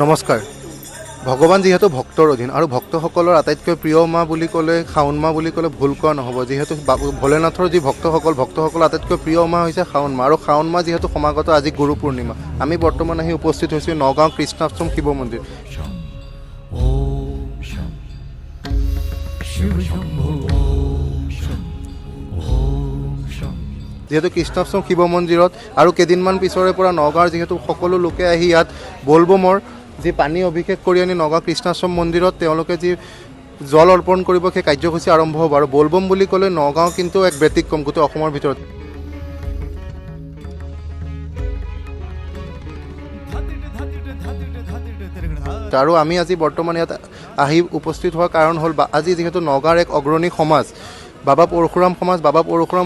নমস্কাৰ। ভগৱান যিহেতু ভক্তৰ অধীন আৰু ভক্তসকলৰ আটাইতকৈ প্ৰিয় মাহ বুলি ক'লে শাওণ মাহ বুলি ক'লে ভুল কোৱা নহ'ব। যিহেতু ভোলেনাথৰ যি ভক্তসকলৰ আটাইতকৈ প্ৰিয় মাহ হৈছে শাওণ মাহ, আৰু শাওণ মাহ যিহেতু সমাগত আজি গুৰু পূৰ্ণিমা। আমি বৰ্তমান আহি উপস্থিত হৈছোঁ নগাঁও কৃষ্ণাষ্টম শিৱ মন্দিৰ। যিহেতু কৃষ্ণাষ্টম শিৱ মন্দিৰত আৰু কেইদিনমান পিছৰে পৰা নগাঁৱৰ যিহেতু সকলো লোকে আহি ইয়াত বলবমৰ যি পানী অভিষেক কৰি আনি নগাঁও কৃষ্ণাষ্টম মন্দিৰত তেওঁলোকে যি জল অৰ্পণ কৰিব, সেই কাৰ্যসূচী আৰম্ভ হ'ব। আৰু বলবম বুলি ক'লে নগাঁও কিন্তু এক ব্যতিক্ৰম গোটেই অসমৰ ভিতৰত। আৰু আমি আজি বৰ্তমান ইয়াত আহি উপস্থিত হোৱাৰ কাৰণ হ'ল আজি যিহেতু নগাঁৱৰ এক অগ্ৰণী সমাজ বাবা পৰশুৰাম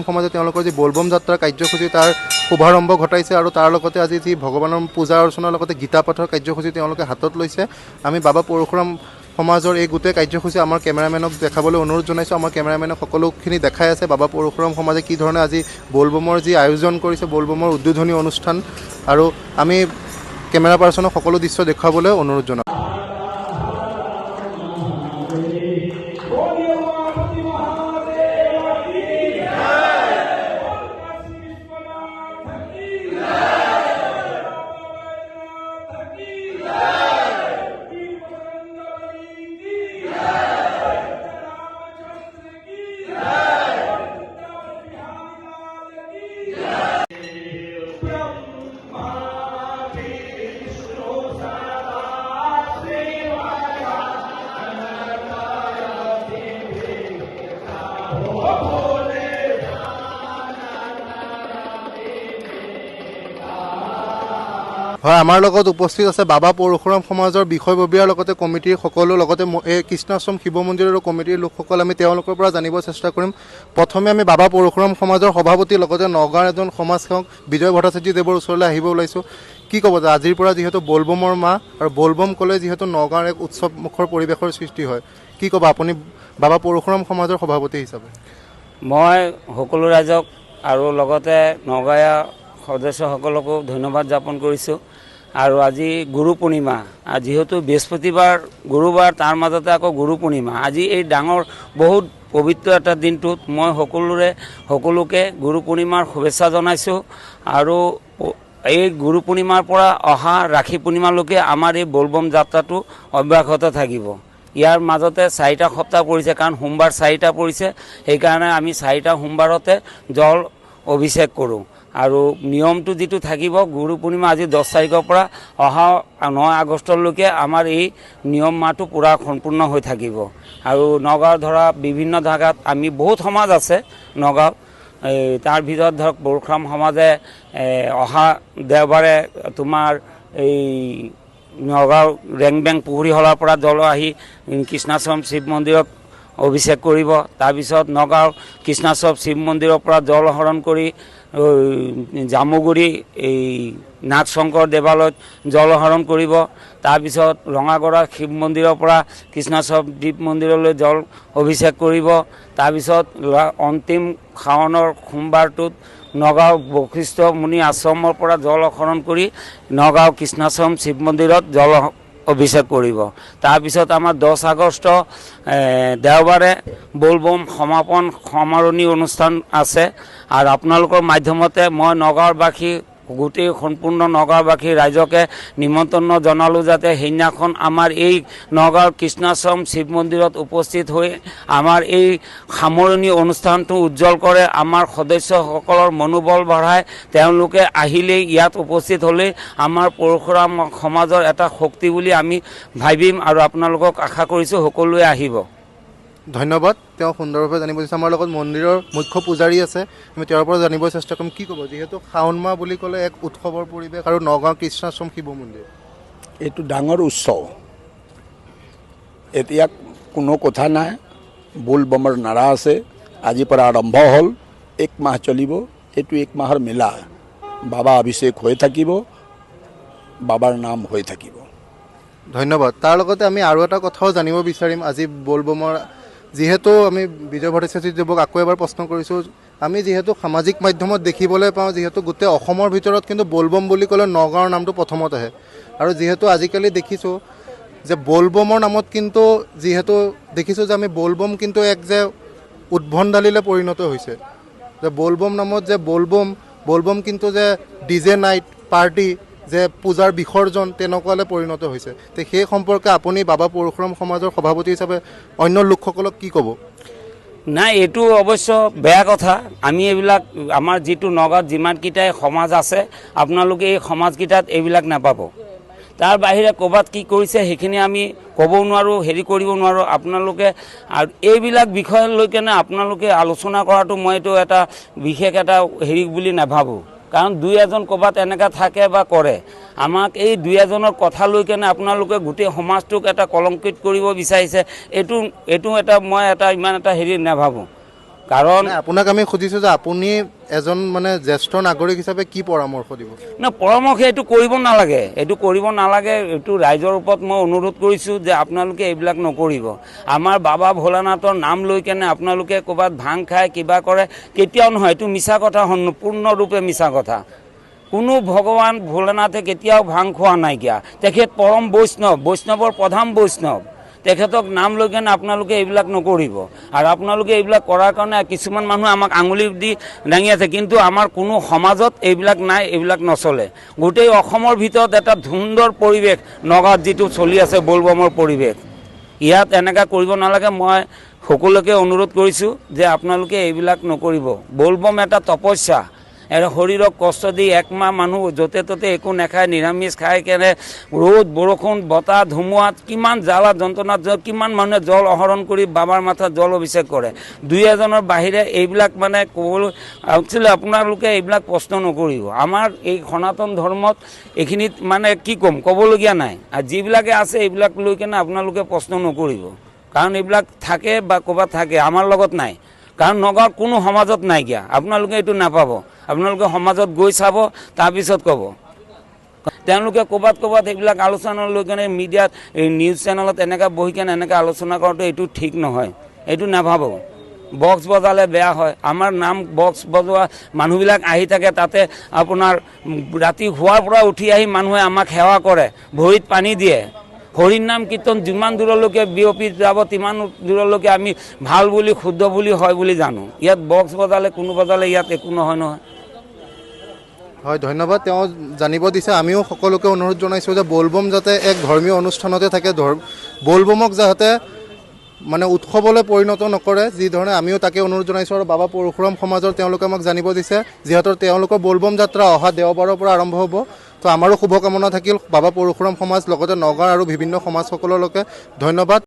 সমাজে তেওঁলোকৰ যি বলবম যাত্ৰাৰ কাৰ্যসূচী তাৰ শুভাৰম্ভ ঘটাইছে, আৰু তাৰ লগতে আজি যি ভগৱানৰ পূজা অৰ্চনাৰ লগতে গীতা পাঠৰ কাৰ্যসূচী তেওঁলোকে হাতত লৈছে। আমি বাবা পৰশুৰাম সমাজৰ এই গোটেই কাৰ্যসূচী আমাৰ কেমেৰামেনক দেখাবলৈ অনুৰোধ জনাইছোঁ। আমাৰ কেমেৰামেনে সকলোখিনি দেখাই আছে বাবা পৰশুৰাম সমাজে কি ধৰণে আজি বলবমৰ যি আয়োজন কৰিছে, বলবমৰ উদ্বোধনী অনুষ্ঠান, আৰু আমি কেমেৰা পাৰ্চনক সকলো দৃশ্য দেখুৱাবলৈ অনুৰোধ জনাওঁ। হয়, আমাৰ লগত উপস্থিত আছে বাবা পৰশুৰাম সমাজৰ বিষয়ববীয়াৰ লগতে কমিটিৰ সকলো, লগতে এই কৃষ্ণাষ্টম শিৱ মন্দিৰৰ কমিটিৰ লোকসকল। আমি তেওঁলোকৰ পৰা জানিব চেষ্টা কৰিম। প্ৰথমে আমি বাবা পৰশুৰাম সমাজৰ সভাপতি লগতে নগাঁৱৰ এজন সমাজসেৱক বিজয় ভট্টাচাৰ্যদেৱৰ ওচৰলৈ আহিব ওলাইছোঁ। কি ক'ব যে আজিৰ পৰা যিহেতু বলবমৰ মাহ, আৰু বলবম ক'লে যিহেতু নগাঁৱৰ এক উৎসৱমুখৰ পৰিৱেশৰ সৃষ্টি হয়, কি ক'ব আপুনি বাবা পৰশুৰাম সমাজৰ সভাপতি হিচাপে? মই সকলো ৰাইজক আৰু লগতে নগাঁৱৰ সদস্যসকলকো ধন্যবাদ জ্ঞাপন কৰিছোঁ। আৰু আজি গুৰু পূৰ্ণিমা, যিহেতু বৃহস্পতিবাৰ গুৰুবাৰ তাৰ মাজতে আকৌ গুৰু পূৰ্ণিমা, আজি এই ডাঙৰ বহুত পবিত্ৰ এটা দিনটোত মই সকলোকে গুৰু পূৰ্ণিমাৰ শুভেচ্ছা জনাইছোঁ। আৰু এই গুৰু পূৰ্ণিমাৰ পৰা অহা ৰাখী পূৰ্ণিমালৈকে আমাৰ এই বলবম যাত্ৰাটো অব্যাহত থাকিব। ইয়াৰ মাজতে 4টা সপ্তাহ পৰিছে, কাৰণ সোমবাৰ 4টা পৰিছে, সেইকাৰণে আমি 4টা সোমবাৰতে জল অভিষেক কৰোঁ। আৰু নিয়মটো যিটো থাকিব, গুৰু পূৰ্ণিমা আজি 10 তাৰিখৰ পৰা অহা 9 আগষ্টলৈকে আমাৰ এই নিয়ম মাহটো পূৰা সম্পূৰ্ণ হৈ থাকিব। আৰু নগাঁও ধৰা বিভিন্ন জাগাত আমি বহুত সমাজ আছে নগাঁও, তাৰ ভিতৰত ধৰক পৰশুৰাম সমাজে অহা দেওবাৰে তোমাৰ এই নগাঁও ৰেংবেং পুখুৰী হলাৰ পৰা জল আহি কৃষ্ণাষ্টম শিৱ মন্দিৰত অভিষেক কৰিব। তাৰপিছত নগাঁও কৃষ্ণাষ্টম শিৱ মন্দিৰৰ পৰা জল আহৰণ কৰি জামুগুৰি এই নাগ শংকৰ দেৱালয়ত জল আহৰণ কৰিব। তাৰপিছত ৰঙাগড়া শিৱ মন্দিৰৰ পৰা কৃষ্ণাষ্টম দ্বীপ মন্দিৰলৈ জল অভিষেক কৰিব। তাৰপিছত অন্তিম শাওণৰ সোমবাৰটোত নগাঁও বশিষ্ঠ মুনি আশ্ৰমৰ পৰা জল আহৰণ কৰি নগাঁও কৃষ্ণাষ্টম শিৱ মন্দিৰত জল অভিষেক কৰিব। তাৰপিছত আমাৰ 10 আগষ্ট দেওবাৰে বলবম সমাপন সমাৰণি অনুষ্ঠান আছে। আৰু আপোনালোকৰ মাধ্যমতে মই নগাঁৱৰবাসী, গোটেই সম্পূৰ্ণ নগাঁৱৰবাসী ৰাইজকে নিমন্ত্ৰণ জনালোঁ যাতে সেইদিনাখন আমাৰ এই নগাঁৱৰ কৃষ্ণাষ্টম শিৱ মন্দিৰত উপস্থিত হৈ আমাৰ এই সামৰণি অনুষ্ঠানটো উজ্জ্বল কৰে, আমাৰ সদস্যসকলৰ মনোবল বঢ়ায়। তেওঁলোকে আহিলেই, ইয়াত উপস্থিত হ'লেই আমাৰ পৰশুৰাম সমাজৰ এটা শক্তি বুলি আমি ভাবিম, আৰু আপোনালোকক আশা কৰিছোঁ সকলোৱে আহিব। ধন্যবাদ। তেওঁ সুন্দৰভাৱে জানিব দিছে। আমাৰ লগত মন্দিৰৰ মুখ্য পূজাৰী আছে, আমি তেওঁৰ পৰা জানিব চেষ্টা কৰিম। কি ক'ব, যিহেতু শাওণ মাহ বুলি ক'লে এক উৎসৱৰ পৰিৱেশ, আৰু নগাঁও কৃষ্ণাষ্টম শিৱ মন্দিৰ এইটো ডাঙৰ উৎসৱ। এতিয়া কোনো কথা নাই, বলবমৰ নাৰা আছে, আজিৰ পৰা আৰম্ভ হ'ল, 1 মাহ চলিব। এইটো 1 মাহৰ মেলা, বাবা অভিষেক হৈ থাকিব, বাবাৰ নাম হৈ থাকিব। ধন্যবাদ। তাৰ লগতে আমি আৰু এটা কথাও জানিব বিচাৰিম। আজি বলবমৰ যিহেতু আমি বিজয় ভট্টাচাৰ্যদেৱক আকৌ এবাৰ প্ৰশ্ন কৰিছোঁ, আমি যিহেতু সামাজিক মাধ্যমত দেখিবলৈ পাওঁ যিহেতু গোটেই অসমৰ ভিতৰত কিন্তু বলবম বুলি ক'লে নগাঁৱৰ নামটো প্ৰথমত আহে আৰু যিহেতু আজিকালি দেখিছোঁ যে বলবমৰ নামত কিন্তু যিহেতু দেখিছোঁ যে আমি বলবম কিন্তু এক যে উদ্ভণ্ডালিলৈ পৰিণত হৈছে যে বলবম নামত যে বলবম কিন্তু যে ডিজে নাইট পাৰ্টি যে পূজাৰ বিসৰ্জন তেনেকুৱালৈ পৰিণত হৈছে তো সেই সম্পৰ্কে আপুনি বাবা পৰশুৰাম সমাজৰ সভাপতি হিচাপে অন্য লোকসকলক কি ক'ব? নাই, এইটো অৱশ্য বেয়া কথা। আমি এইবিলাক আমাৰ যিটো নগাঁৱত যিমানকেইটাই সমাজ আছে আপোনালোকে এই সমাজকেইটাত এইবিলাক নাপাব। তাৰ বাহিৰে ক'ৰবাত কি কৰিছে সেইখিনি আমি ক'ব নোৱাৰোঁ, হেৰি কৰিব নোৱাৰোঁ। আপোনালোকে আৰু এইবিলাক বিষয় লৈ কেনে আপোনালোকে আলোচনা কৰাটো মই এইটো এটা বিশেষ এটা হেৰি বুলি নাভাবোঁ। কাৰণ দুই এজন ক'ৰবাত এনেকৈ থাকে বা কৰে, আমাক এই দুই এজনৰ কথা লৈ কেনে আপোনালোকে গোটেই সমাজটোক এটা কলংকিত কৰিব বিচাৰিছে, এইটো এটা মই এটা ইমান এটা হেৰি নাভাবোঁ। কাৰণ আপোনাক আমি সুধিছোঁ যে আপুনি এজন মানে জ্যেষ্ঠ নাগৰিক হিচাপে কি পৰামৰ্শ দিব? না, পৰামৰ্শ এইটো কৰিব নালাগে, এইটো ৰাইজৰ ওপৰত মই অনুৰোধ কৰিছোঁ যে আপোনালোকে এইবিলাক নকৰিব। আমাৰ বাবা ভোলানাথৰ নাম লৈ কেনে আপোনালোকে ক'ৰবাত ভাং খায় কিবা কৰে, কেতিয়াও নহয়, এইটো মিছা কথা, সম্পূৰ্ণৰূপে মিছা কথা। কোনো ভগৱান ভোলানাথে কেতিয়াও ভাং খোৱা নাইকিয়া। তেখেত পৰম বৈষ্ণৱৰ প্ৰধান বৈষ্ণৱ। তেখেতক নাম লৈ কেনে আপোনালোকে এইবিলাক নকৰিব। আৰু আপোনালোকে এইবিলাক কৰাৰ কাৰণে কিছুমান মানুহ আমাক আঙুলি দি দাঙি আছে, কিন্তু আমাৰ কোনো সমাজত এইবিলাক নাই, এইবিলাক নচলে। গোটেই অসমৰ ভিতৰত এটা সুন্দৰ পৰিৱেশ নগাঁৱত যিটো চলি আছে বলবমৰ পৰিৱেশ, ইয়াত এনেকৈ কৰিব নালাগে। মই সকলোকে অনুৰোধ কৰিছোঁ যে আপোনালোকে এইবিলাক নকৰিব। বলবম এটা তপস্যা, এটা শৰীৰক কষ্ট দি একমাহ মানুহ য'তে ত'তে একো নাখায়, নিৰামিষ খাই কেনে ৰ'দ বৰষুণ বতাহ ধুমুহাত কিমান জ্বালা যন্ত্ৰণাত কিমান মানুহে জল আহৰণ কৰি বাবাৰ মাথাত জল অভিষেক কৰে। দুই এজনৰ বাহিৰে এইবিলাক মানে ক'বলৈ একচুৱেলি আপোনালোকে এইবিলাক প্ৰশ্ন নকৰিব। আমাৰ এই সনাতন ধৰ্মত এইখিনিত মানে কি ক'ম, ক'বলগীয়া নাই। আৰু যিবিলাকে আছে এইবিলাক লৈ কেনে আপোনালোকে প্ৰশ্ন নকৰিব, কাৰণ এইবিলাক থাকে বা ক'ৰবাত থাকে, আমাৰ লগত নাই। কাৰণ নগাঁৱত কোনো সমাজত নাইকিয়া, আপোনালোকে এইটো নাপাব। আপোনালোকে সমাজত গৈ চাব, তাৰপিছত ক'ব। তেওঁলোকে ক'ৰবাত এইবিলাক আলোচনা লৈ কেনে মিডিয়াত এই নিউজ চেনেলত এনেকৈ বহি কেনে এনেকৈ আলোচনা কৰাটো এইটো ঠিক নহয়, এইটো নাভাবোঁ। বক্স বজালে বেয়া হয়। আমাৰ নাম বক্স বজোৱা মানুহবিলাক আহি থাকে, তাতে আপোনাৰ ৰাতি শোৱাৰ পৰা উঠি আহি মানুহে আমাক সেৱা কৰে, ভৰিত পানী দিয়ে। হৰিৰ নাম কীৰ্তন যিমান দূৰলৈকে বিয়পি যাব তিমান দূৰলৈকে আমি ভাল বুলি শুদ্ধ বুলি হয় বুলি জানো। ইয়াত বক্স বজালে কোনো বজালে ইয়াত একো নহয় নহয়। হয়, ধন্যবাদ। তেওঁ জানিব দিছে। আমিও সকলোকে অনুৰোধ জনাইছোঁ যে বলবম যাতে এক ধৰ্মীয় অনুষ্ঠানতে থাকে, বলবমক যাতে মানে উৎসৱলৈ পৰিণত নকৰে, যিধৰণে আমিও তাকে অনুৰোধ জনাইছোঁ। আৰু বাবা পৰশুৰাম সমাজৰ তেওঁলোকে আমাক জানিব দিছে, যিহেতু তেওঁলোকৰ বলবম যাত্ৰা অহা দেওবাৰৰ পৰা আৰম্ভ হ'ব। তো আমাৰো শুভকামনা থাকিল বাবা পৰশুৰাম সমাজ লগতে নগাঁৱৰ আৰু বিভিন্ন সমাজসকললৈকে। ধন্যবাদ।